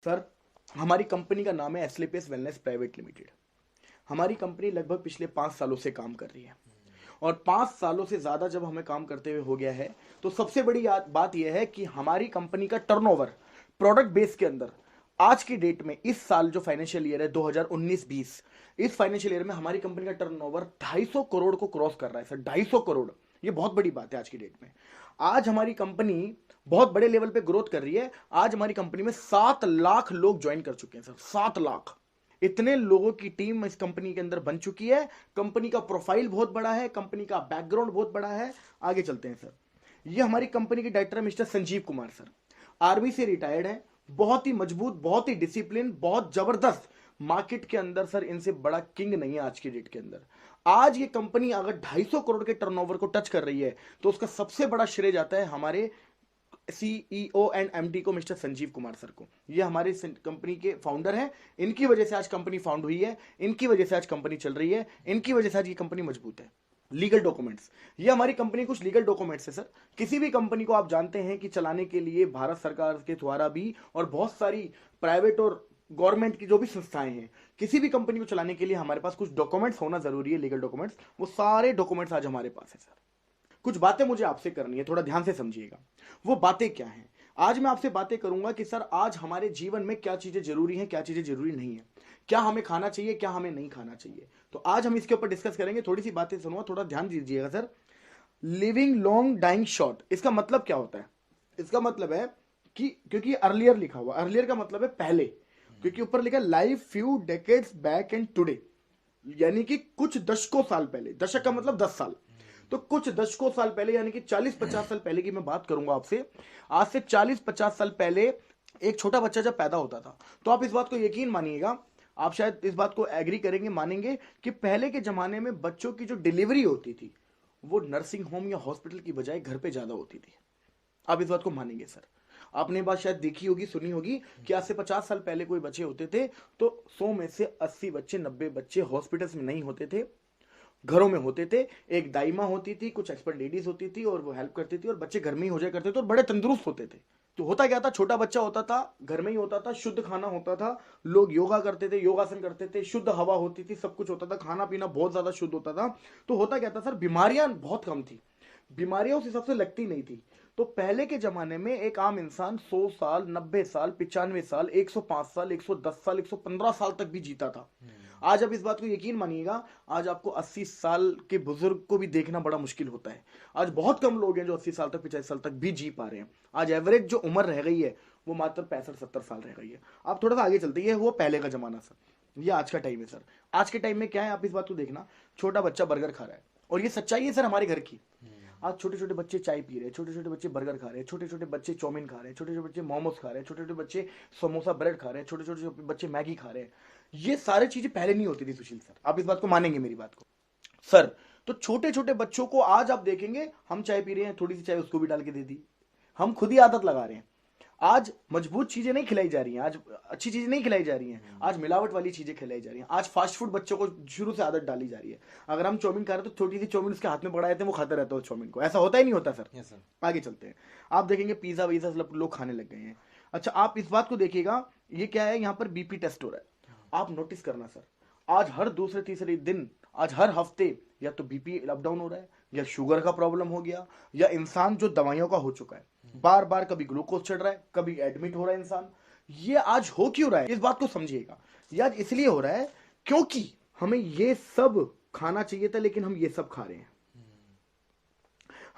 Sir, हमारी company का नाम है एस्क्लेपियस वेलनेस प्राइवेट लिमिटेड। हमारी कंपनी लगभग पिछले 5 सालों से काम कर रही है और 5 सालों से ज़्यादा जब हमें काम करते हुए हो गया है तो सबसे बड़ी बात यह है कि हमारी कंपनी का टर्नओवर प्रोडक्ट बेस के अंदर आज की डेट में इस साल जो फाइनेंशियल ईयर है 2019-20, इस फाइनेंशियल ईयर में हमारी कंपनी का टर्नओवर 250 करोड़ को क्रॉस कर रहा है सर। 250 करोड़, ये बहुत बड़ी बात है आज की डेट में। आज हमारी कंपनी बहुत बड़े लेवल पे ग्रोथ कर रही है। आज हमारी कंपनी में 7 लाख लोग ज्वाइन कर चुके हैं सर। 7 लाख, इतने लोगों की टीम इस कंपनी के अंदर बन चुकी है। कंपनी का प्रोफाइल बहुत बड़ा है, कंपनी का बैकग्राउंड बहुत बड़ा है। आगे चलते हैं सर। ये हमारी कंपनी के director mister Sanjeev Kumar sir, army से रिटायर्ड है, बहुत ही मजबूत, बहुत ही डिसिप्लिन, बहुत जबरदस्त। मार्केट के अंदर सर इनसे बड़ा किंग नहीं है आज की डेट के अंदर। आज ये कंपनी अगर 250 करोड़ के टर्नओवर को टच कर रही है तो उसका सबसे बड़ा श्रेय जाता है हमारे सीईओ एंड एमडी को, मिस्टर संजीव कुमार सर को। ये हमारे कंपनी के फाउंडर हैं। इनकी वजह से आज कंपनी फाउंड हुई है, इनकी वजह से आज कंपनी चल रही है, इनकी वजह से आज ये कंपनी मजबूत है। लीगल डॉक्यूमेंट्स, ये हमारी कंपनी कुछ लीगल डॉक्यूमेंट्स है सर। किसी भी कंपनी को आप जानते हैं कि चलाने के लिए भारत सरकार के द्वारा भी और बहुत सारी प्राइवेट और गवर्नमेंट की जो भी संस्थाएं हैं, किसी भी कंपनी को चलाने के लिए हमारे पास कुछ डॉक्यूमेंट्स होना जरूरी है, लीगल डॉक्यूमेंट्स। वो सारे डॉक्यूमेंट्स आज हमारे पास है सर। कुछ बातें मुझे आपसे करनी है, थोड़ा ध्यान से समझिएगा। वो बातें क्या हैं? आज मैं आपसे बातें करूंगा कि सर आज हमारे जीवन में क्या चीजें जरूरी हैं, क्या चीजें जरूरी नहीं है, क्या हमें खाना चाहिए, क्या हमें नहीं खाना चाहिए। तो आज हम इसके ऊपर डिस्कस करेंगे। थोड़ी सी बातें सुनूंगा, थोड़ा ध्यान दीजिएगा sir. Living long dying short, इसका मतलब क्या होता है? इसका मतलब है कि क्योंकि अर्लियर लिखा हुआ, अर्लियर का मतलब है पहले, क्योंकि ऊपर लिखा live few decades back and today, यानी कि कुछ दशकों साल पहले। दशक का मतलब 10 साल, तो कुछ दशकों साल पहले यानी कि 40-50 साल पहले की मैं बात करूंगा आपसे। आज से 40-50 साल पहले एक छोटा बच्चा जब पैदा होता था, तो आप इस बात को यकीन मानिएगा, आप शायद इस बात को एग्री करेंगे, मानेंगे कि पहले के जमाने में बच्चों की जो डिलीवरी होती थी वो नर्सिंग होम या हॉस्पिटल की बजाय घर पे ज्यादा होती थी। आप इस बात को मानेंगे सर? आपने बात शायद देखी होगी, सुनी होगी कि आज से 50 साल पहले कोई बच्चे होते थे तो 100 में से 80 बच्चे, 90 बच्चे हॉस्पिटल्स में नहीं होते थे, घरों में होते थे। एक दाइमा होती थी, कुछ एक्सपर्ट लेडीज होती थी और वो हेल्प करती थी और बच्चे घर में ही हो जाया करते थे और बड़े तंदुरुस्त होते थे। तो होता क्या था, छोटा बच्चा होता था, घर में ही होता था, शुद्ध खाना होता था, लोग योगा करते थे, योगासन करते थे, शुद्ध हवा होती थी, सब कुछ होता था, खाना पीना बहुत ज्यादा शुद्ध होता था। तो होता क्या था सर, बीमारियां बहुत कम थी, बीमारियां उस हिसाब से लगती नहीं थी। तो पहले के जमाने में एक आम इंसान 100 साल, 90 साल, 95 साल, 105 साल, 110 साल, 115 साल तक भी जीता था। आज आप इस बात को यकीन मानिएगा, आज आपको 80 साल के बुजुर्ग को भी देखना बड़ा मुश्किल होता है। आज बहुत कम लोग हैं जो 80 साल तक, 85 साल तक भी जी पा रहे हैं। आज एवरेज जो उम्र रह गई है वो मात्र 65-70 साल रह गई है। आप थोड़ा सा आगे चलते हैं, वो पहले का जमाना सर, ये आज का टाइम है सर। आज के टाइम में क्या है, आप इस बात को देखना, छोटा बच्चा बर्गर खा रहा है, और ये सच्चाई है सर हमारे घर की। आज छोटे छोटे बच्चे चाय पी रहे हैं, छोटे छोटे बच्चे बर्गर खा रहे हैं, छोटे छोटे बच्चे चाउमीन खा रहे हैं, छोटे छोटे बच्चे मोमोज खा रहे हैं, छोटे छोटे बच्चे समोसा ब्रेड खा रहे हैं, छोटे छोटे बच्चे मैगी खा रहे हैं। ये सारी चीजें पहले नहीं होती थी सुशील सर, आप इस बात को मानेंगे मेरी बात को सर। तो छोटे छोटे बच्चों को आज आप देखेंगे, हम चाय पी रहे हैं, थोड़ी सी चाय उसको भी डाल के दे दी, हम खुद ही आदत लगा रहे हैं। आज मजबूत चीजें नहीं खिलाई जा रही हैं, आज अच्छी चीजें नहीं खिलाई जा रही हैं, आज मिलावट वाली चीजें खिलाई जा रही हैं। आज फास्ट फूड बच्चों को शुरू से आदत डाली जा रही है। अगर हम चाउमीन खा रहे हैं तो छोटी सी चाउमीन उसके हाथ में पड़ा रहता है, वो खाता रहता है चाउमीन को। ऐसा होता ही नहीं होता सर। Yes sir. आगे चलते हैं, आप देखेंगे पिज्जा वीजा सब लोग खाने लग गए हैं। अच्छा, आप इस बात को देखिएगा, ये क्या है, यहाँ पर बीपी टेस्ट हो रहा है। आप नोटिस करना सर, आज हर दूसरे तीसरे दिन, आज हर हफ्ते या तो बीपी अप डाउन हो रहा है, या शुगर का प्रॉब्लम हो गया, या इंसान जो दवाइयों का हो चुका है, बार बार कभी ग्लूकोज चढ़ रहा है, कभी एडमिट हो रहा है इंसान। ये आज हो क्यों रहा है, इस बात को समझिएगा। ये आज इसलिए हो रहा है क्योंकि हमें ये सब खाना चाहिए था लेकिन हम ये सब खा रहे हैं।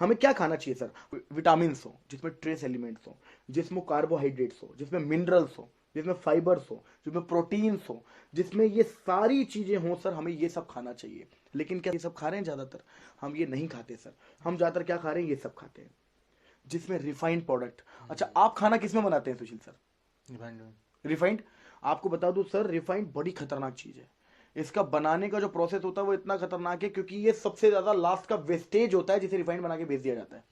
हमें क्या खाना चाहिए सर? विटामिन हो जिसमें ट्रेस एलिमेंट्स हो, जिसमें कार्बोहाइड्रेट्स हो, जिसमें मिनरल्स हो, जिसमें फाइबर्स हो, जिसमें प्रोटीन्स हो, जिसमें ये सारी चीजें हो सर, हमें ये सब खाना चाहिए। लेकिन क्या ये सब खा रहे हैं? ज्यादातर हम ये नहीं खाते सर। हम ज्यादातर क्या खा रहे हैं? ये सब खाते हैं जिसमें रिफाइंड प्रोडक्ट। अच्छा, आप खाना किसमें बनाते हैं सुशील सर? रिफाइंड। आपको बता दूं सर, रिफाइंड बड़ी खतरनाक चीज है। इसका बनाने का जो प्रोसेस होता है वो इतना खतरनाक है क्योंकि ये सबसे ज्यादा लास्ट का वेस्टेज होता है जिसे रिफाइंड बना के बेच दिया जाता है।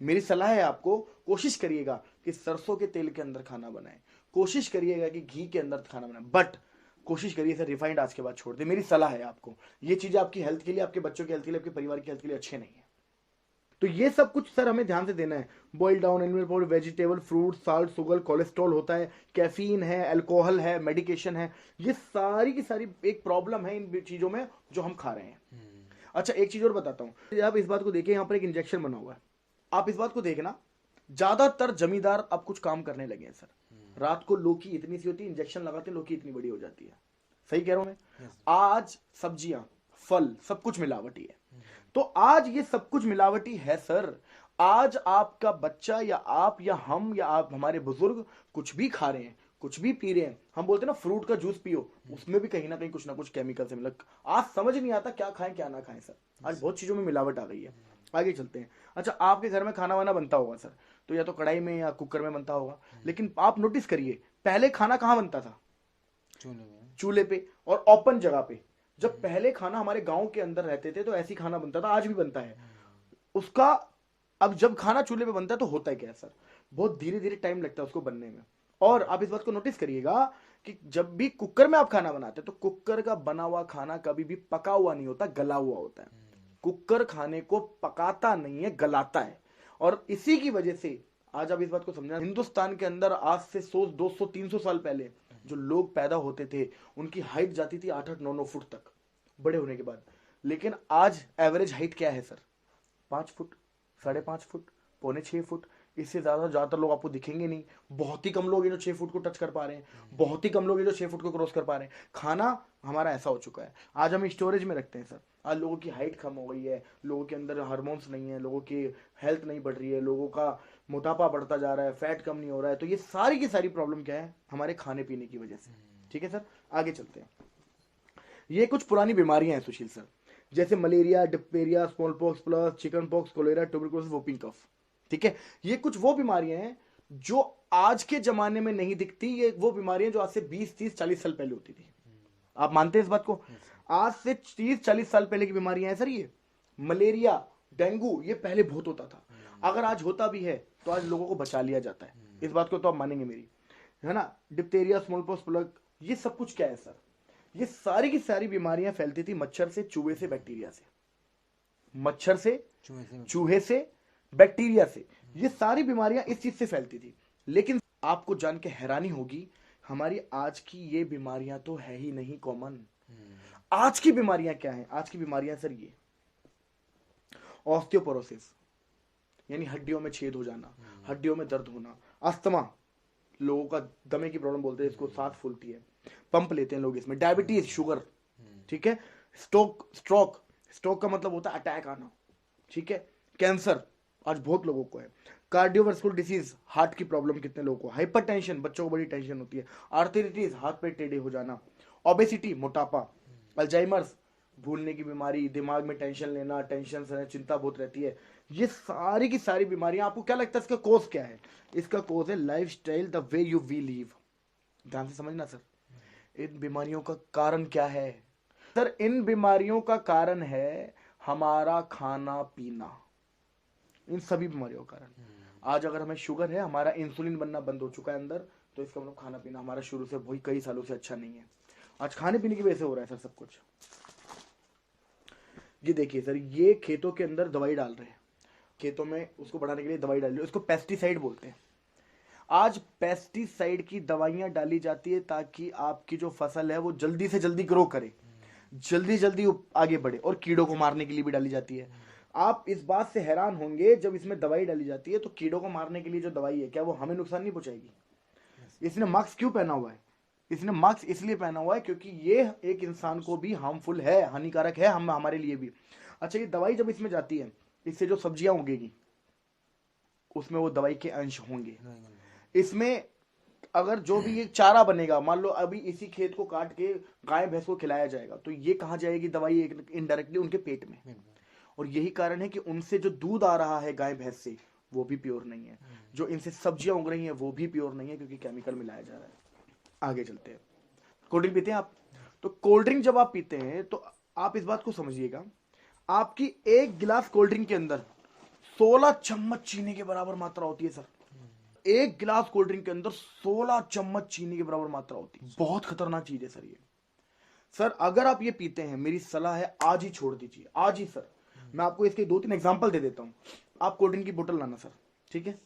मेरी सलाह है आपको, कोशिश करिएगा कि सरसों के तेल के अंदर खाना बनाएं, कोशिश करिएगा कि घी के अंदर खाना बनाएं, बट कोशिश करिए सर रिफाइंड आज के बाद छोड़ दे। मेरी सलाह है आपको, ये चीजें आपकी हेल्थ के लिए, आपके बच्चों की हेल्थ के लिए, आपके परिवार की हेल्थ के लिए अच्छे नहीं है। तो ये सब कुछ सर हमें ध्यान से देना है। Boil down animal powder, vegetable, fruit, salt, sugar, cholesterol होता है, कैफीन है, अल्कोहल है, मेडिकेशन है, ये सारी की सारी एक प्रॉब्लम है इन चीजों में जो हम खा रहे हैं। अच्छा एक चीज और बताता हूँ, आप इस बात को देखिए, यहाँ पर एक इंजेक्शन बना हुआ है, आप इस बात को देखना, ज्यादातर जमींदार अब कुछ काम करने लगे हैं सर। रात को लौकी इतनी सी होती है, इंजेक्शन लगाते हैं, लौकी इतनी बड़ी हो जाती है। सही कह रहा हूं मैं? आज सब्जियां, फल, सब कुछ मिलावटी है। तो आज ये सब कुछ मिलावटी है सर। आज आपका बच्चा या आप या हम या आप हमारे बुजुर्ग कुछ भी खा रहे हैं, कुछ भी पी रहे हैं, हम बोलते हैं ना फ्रूट का जूस पियो, उसमें भी कहीं ना कुछ केमिकल से मिला। आज समझ नहीं आता क्या खाएं क्या ना खाएं सर। आज बहुत चीजों में मिलावट आ गई है। आगे चलते हैं। अच्छा आपके घर में खाना वाना बनता होगा सर, तो या तो कढ़ाई में या कुकर में बनता होगा, लेकिन आप नोटिस करिए पहले खाना कहाँ बनता था? चूल्हे पे और ओपन जगह पे। जब पहले खाना हमारे गांव के अंदर रहते थे तो ऐसी खाना बनता था, आज भी बनता है उसका। अब जब खाना चूल्हे पे बनता है तो होता है क्या सर, बहुत धीरे धीरे टाइम लगता है उसको बनने में। और आप इस बात को नोटिस करिएगा कि जब भी कुकर में आप खाना बनाते हैं तो कुकर का बना हुआ खाना कभी भी पका हुआ नहीं होता, गला हुआ होता है। कुकर खाने को पकाता नहीं है, गलाता है। और इसी की वजह से आज आप इस बात को समझना, हिंदुस्तान के अंदर आज से 100, 200, 300 साल पहले जो लोग पैदा होते थे उनकी हाइट जाती थी 8-8, 9-9 फुट तक बड़े होने के बाद। लेकिन आज एवरेज हाइट क्या है सर? 5 foot, 5.5 foot, 5.25 foot. इससे ज्यादातर लोग आपको दिखेंगे नहीं। बहुत ही कम लोग हैं जो 6 फुट को टच कर पा रहे हैं, बहुत ही कम लोग हैं जो 6 फुट को क्रॉस कर पा रहे हैं। खाना हमारा ऐसा हो चुका है, आज हम स्टोरेज में रखते हैं सर। आज लोगों की हाइट कम हो गई है, लोगों के अंदर हार्मोन्स नहीं है, लोगों की हेल्थ नहीं बढ़ रही है, लोगों का मोटापा बढ़ता जा रहा है, फैट कम नहीं हो रहा है। तो ये सारी की सारी प्रॉब्लम क्या है? हमारे खाने पीने की वजह से। ठीक है सर, आगे चलते हैं। ये कुछ पुरानी बीमारियां हैं सुशील सर, जैसे malaria, diphtheria, small pox plus, chicken pox, cholera, tuberculosis, whooping cough. ठीक है, ये कुछ वो बीमारियां हैं जो आज के जमाने में नहीं दिखती। ये वो बीमारियां जो आज से 20, 30, 40 साल पहले होती थी। आप मानते हैं इस बात को? आज से 30, 40 साल पहले की बीमारियां हैं सर। ये मलेरिया, डेंगू, ये पहले बहुत होता था। अगर आज होता भी है तो आज लोगों को बचा लिया जाता है। इस बात को तो आप मानेंगे मेरी, है ना? डिप्थीरिया, स्मॉल पॉक्स, प्लग, ये सब कुछ क्या है सर? ये सारी की सारी बीमारियां फैलती थी मच्छर से, चूहे से, बैक्टीरिया से। मच्छर से, चूहे से, बैक्टीरिया से, ये सारी बीमारियां इस चीज से फैलती थी। लेकिन आपको जान के हैरानी होगी, हमारी आज की ये बीमारियां तो है ही नहीं कॉमन। आज की बीमारियां क्या हैं? आज की बीमारियां सर ये ऑस्टियोपोरोसिस, यानी हड्डियों में छेद हो जाना, हड्डियों में दर्द होना, अस्थमा, लोगों का दमे की प्रॉब्लम बोलते हैं इसको, सांस फूलती है, पंप लेते हैं लोग इसमें, डायबिटीज, शुगर, ठीक है, स्ट्रोक का मतलब होता है अटैक आना, ठीक है, कैंसर आज बहुत लोगों को है, कार्डियोवास्कुलर डिसीज, हार्ट की प्रॉब्लम कितने लोगों को, हाइपरटेंशन, बच्चों को बड़ी टेंशन होती है, आर्थराइटिस, हाथ पैर टेढ़े हो जाना, ओबेसिटी, मोटापा, अल्जाइमर्स, भूलने की बीमारी, दिमाग में टेंशन लेना, टेंशन से चिंता बहुत रहती है। ये सारी की सारी बीमारियां, आपको क्या लगता है इसका कोज क्या है? इसका कोज है lifestyle, the way you we live. ध्यान से समझना सर, इन बीमारियों का कारण क्या है सर? इन बीमारियों का कारण है हमारा खाना पीना। इन सभी बीमारियों का कारण, आज अगर हमें शुगर है, हमारा इंसुलिन बनना बंद हो चुका है अंदर, तो इसका मतलब खाना पीना हमारा शुरू से वही कई सालों से अच्छा नहीं है। आज खाने पीने की वजह से हो रहा है सर सब कुछ। ये देखिए सर, ये खेतों के अंदर दवाई डाल रहे हैं, खेतों में उसको बढ़ाने के लिए दवाई डाल रही है, उसको पेस्टिसाइड बोलते हैं। आज पेस्टिसाइड की दवाइयां डाली जाती है ताकि आपकी जो फसल है वो जल्दी से जल्दी ग्रो करे, जल्दी जल्दी आगे बढ़े, और कीड़ों को मारने के लिए भी डाली जाती है। आप इस बात से हैरान होंगे, जब इसमें दवाई डाली जाती है तो कीड़ों को मारने के लिए जो दवाई है, क्या वो हमें नुकसान नहीं पहुंचाएगी? इसने मास्क क्यों पहना हुआ है? इसने मास्क इसलिए पहना हुआ है क्योंकि ये एक इंसान को भी हार्मफुल है, हानिकारक है, हम हमारे लिए भी। अच्छा, ये दवाई जब इसमें जाती है, इससे जो सब्जियां उगेगी उसमें वो दवाई के अंश होंगे। इसमें अगर जो भी ये चारा बनेगा, मान लो अभी इसी खेत को काट के गाय भैंस को खिलाया जाएगा, तो ये कहाँ जाएगी दवाई? इनडायरेक्टली उनके पेट में। और यही कारण है कि उनसे जो दूध आ रहा है गाय भैंस से, वो भी प्योर नहीं है। जो इनसे सब्जियां उग रही हैं वो भी प्योर नहीं है, क्योंकि केमिकल मिलाया जा रहा है। आगे चलते हैं। कोल्ड ड्रिंक पीते हैं आप? तो कोल्ड ड्रिंक जब आप पीते हैं तो आप इस बात को समझिएगा, आपकी एक गिलास कोल्ड ड्रिंक के अंदर 16 चम्मच चीनी के बराबर मात्रा होती है सर। एक गिलास कोल्ड ड्रिंक के अंदर 16 चम्मच चीनी के बराबर मात्रा होती है। बहुत खतरनाक चीज है सर ये। सर अगर आप ये पीते हैं, मेरी सलाह है आज ही छोड़ दीजिए, आज ही सर। मैं आपको इसके 2-3 एग्जांपल दे देता हूं। आप कोल्ड ड्रिंक की बोतल लाना सर, ठीक है,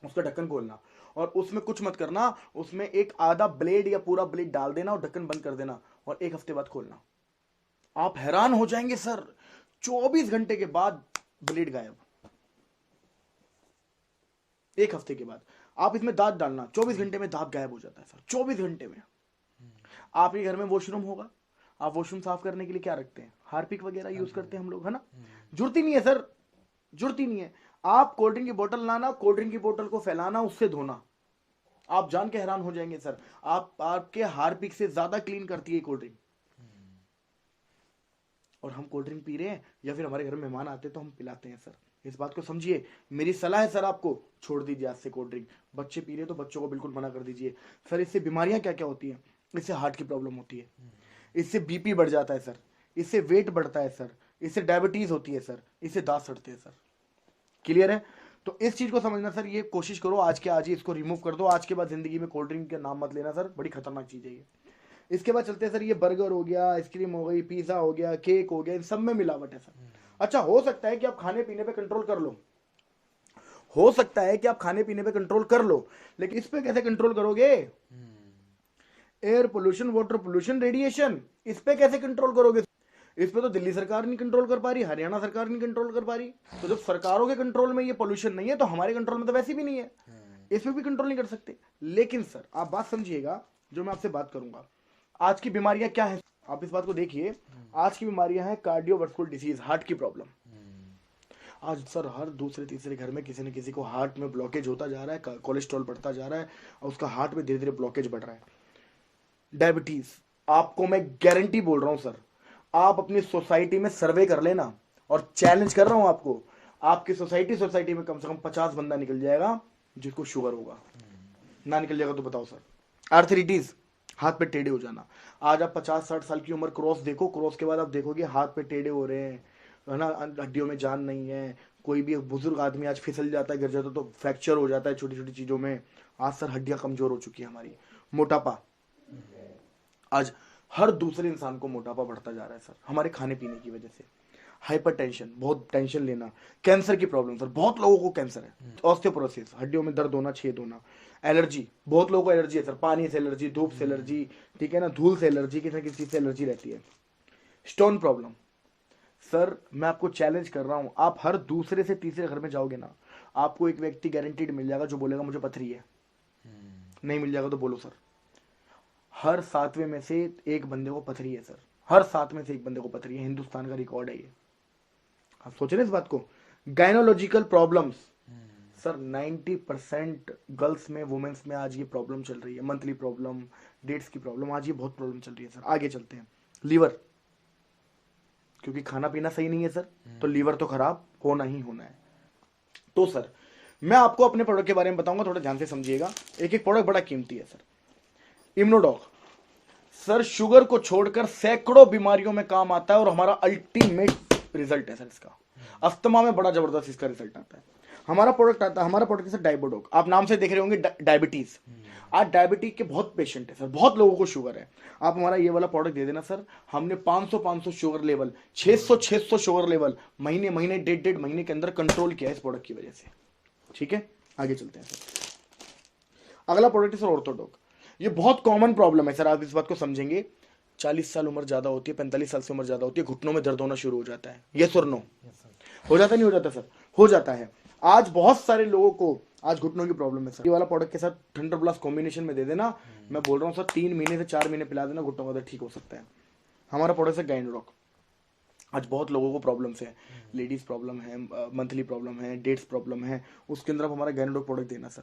उसका ढक्कन खोलना और उसमें कुछ मत करना, उसमें एक आधा ब्लेड या पूरा ब्लेड डाल देना और ढक्कन बंद कर देना और 1 हफ्ते बाद खोलना। आप हैरान हो जाएंगे सर, 24 घंटे के बाद ब्लेड गायब। 1 हफ्ते के बाद आप इसमें दांत डालना, 24 घंटे में दांत गायब हो जाता है सर, 24 घंटे में। आपके घर में वॉशरूम होगा, आप वॉशरूम साफ करने के लिए क्या रखते हैं, हार्पिक वगैरह यूज करते हैं हम लोग, है ना, जरूरत ही नहीं है सर, जरूरत ही नहीं है। आप कोल्ड ड्रिंक की बोतल लाना, कोल्ड ड्रिंक की बोतल को फैलाना, उससे धोना, आप जान के हैरान हो जाएंगे सर, आपके हार्पिक से ज्यादा क्लीन करती है कोल्ड ड्रिंक। और हम कोल्ड ड्रिंक पी रहे हैं या फिर हमारे घर में मेहमान आते हैं तो हम पिलाते हैं सर, इस बात को समझिए। मेरी सलाह है सर आपको, छोड़ दीजिए आज से कोल्ड ड्रिंक। बच्चे पी रहे हैं तो बच्चों को बिल्कुल मना कर दीजिए सर। इससे बीमारियां क्या क्या होती हैं, इससे हार्ट की प्रॉब्लम होती है, इससे बीपी बढ़ जाता है सर, इससे वेट बढ़ता है सर, इससे डायबिटीज होती है सर, इससे दांत सड़ते हैं सर। क्लियर है? तो इस चीज को समझना सर, ये कोशिश करो आज के आज ही इसको रिमूव कर दो। आज के बाद जिंदगी में कोल्ड ड्रिंक का नाम मत लेना सर, बड़ी खतरनाक चीज है ये। इसके बाद चलते हैं सर, ये बर्गर हो गया, आइसक्रीम हो गई, पिज्जा हो गया, केक हो गया, इन सब में मिलावट है सर। अच्छा, हो सकता है कि आप खाने पीने पे कंट्रोल कर लो, हो सकता है कि आप खाने पीने पे कंट्रोल कर लो, लेकिन इस पे कैसे कंट्रोल करोगे? Air pollution, water pollution, radiation, इस पे कैसे कंट्रोल करोगे? इस पे तो दिल्ली सरकार नहीं कंट्रोल कर पा रही, हरियाणा सरकार नहीं कंट्रोल कर पा रही। तो जब सरकारों के कंट्रोल में ये पोल्यूशन नहीं है तो हमारे कंट्रोल में तो वैसे भी नहीं है, इस पे भी कंट्रोल नहीं कर सकते। लेकिन सर आप बात समझिएगा, जो मैं आपसे बात करूंगा, आज की बीमारियां क्या है, आप इस बात को देखिए। आज की बीमारियां हैं कार्डियोवास्कुलर डिसीज, हार्ट की प्रॉब्लम। आज सर हर दूसरे तीसरे घर में किसी न किसी को हार्ट में ब्लॉकेज होता जा रहा है, कोलेस्ट्रॉल बढ़ता जा रहा है और उसका हार्ट में धीरे धीरे ब्लॉकेज बढ़ रहा है। डायबिटीज, आपको मैं गारंटी बोल रहा हूं सर, आप अपनी सोसाइटी में सर्वे कर लेना और चैलेंज कर रहा हूं आपको, आपकी सोसाइटी में कम से कम 50 बंदा निकल जाएगा जिसको शुगर होगा। ना निकल जाएगा तो बताओ सर। आर्थराइटिस, हाथ पे टेढ़े हो जाना। आज आप 50-60 साल की उम्र क्रॉस देखो, क्रॉस के बाद आप देखोगे हाथ पे टेढ़े हो रहे हैं, है ना, हड्डियों में जान नहीं है। कोई भी बुजुर्ग आदमी आज फिसल जाता है, गिर जाता है तो फ्रैक्चर हो जाता है छोटी छोटी चीजों में। आज सर हड्डियां कमजोर हो चुकी है हमारी। मोटापा, आज हर दूसरे इंसान को मोटापा बढ़ता जा रहा है सर, हमारे खाने पीने की वजह से। हाइपरटेंशन, बहुत टेंशन लेना। कैंसर की प्रॉब्लम सर, बहुत लोगों को कैंसर है। ऑस्टियोपोरोसिस, हड्डियों में दर्द होना, छेद होना। एलर्जी, बहुत लोगों को एलर्जी है सर, पानी से एलर्जी, धूप से एलर्जी, ठीक है ना, धूल से एलर्जी, किसी न किसी चीज से एलर्जी रहती है। स्टोन प्रॉब्लम, सर मैं आपको चैलेंज कर रहा हूं, आप हर दूसरे से तीसरे घर में जाओगे ना, आपको एक व्यक्ति गारंटीड मिल जाएगा जो बोलेगा मुझे पथरी है। नहीं मिल जाएगा तो बोलो सर। हर 7वें में से एक बंदे को पथरी है सर, हर 7 में से एक बंदे को पथरी है, हिंदुस्तान का रिकॉर्ड है ये। आप सोच रहे हैं इस बात को? गायनोलॉजिकल प्रॉब्लम्स, सर 90% गर्ल्स में, वुमेन्स में आज ये प्रॉब्लम चल रही है। मंथली प्रॉब्लम, डेट्स की प्रॉब्लम, आज ये बहुत प्रॉब्लम चल रही है सर। आगे चलते हैं, लीवर, क्योंकि खाना पीना सही नहीं है सर, तो लीवर तो खराब होना ही होना है। तो सर मैं आपको अपने प्रोडक्ट के बारे में बताऊंगा, थोड़ा ध्यान से समझिएगा। एक एक प्रोडक्ट बड़ा कीमती है सर। इम्यूनोडॉग, सर शुगर को छोड़कर सैकड़ों बीमारियों में काम आता है और हमारा अल्टीमेट रिजल्ट है सर इसका। अस्थमा में बड़ा जबरदस्त इसका रिजल्ट आता है। हमारा प्रोडक्ट आता है, हमारा प्रोडक्ट है सर डाइबोडोक। आप नाम से देख रहे होंगे डायबिटीज। आज डायबिटीज के बहुत पेशेंट है सर, बहुत लोगों को शुगर है। आप हमारा ये वाला प्रोडक्ट दे देना सर, हमने 500 शुगर लेवल, 600 शुगर लेवल महीने 1.5 महीने के अंदर कंट्रोल किया है इस प्रोडक्ट की वजह से। ठीक है, आगे चलते हैं सर। अगला प्रोडक्ट है सर ऑर्थोडॉक। ये बहुत कॉमन प्रॉब्लम है सर, आप इस बात को समझेंगे। 40 साल उम्र ज्यादा होती है, 45 साल से उम्र ज्यादा होती है, घुटनों में दर्द होना शुरू हो जाता है। यस और नो? हो जाता नहीं हो जाता सर? हो जाता है। आज बहुत सारे लोगों को आज घुटनों की प्रॉब्लम है सर। ये वाला प्रोडक्ट के साथ थंडर प्लस कॉम्बिनेशन में दे देना, मैं बोल रहा हूँ सर 3 महीने से 4 महीने पिला देना, घुटनों का दर्द ठीक हो सकता है। हमारा प्रोडक्ट है गाइनोडॉक। आज बहुत लोगों को प्रॉब्लम्स है, लेडीज प्रॉब्लम है, मंथली प्रॉब्लम है, डेट्स प्रॉब्लम है, उसके अंदर आप हमारा गाइनोडॉक प्रोडक्ट देना सर,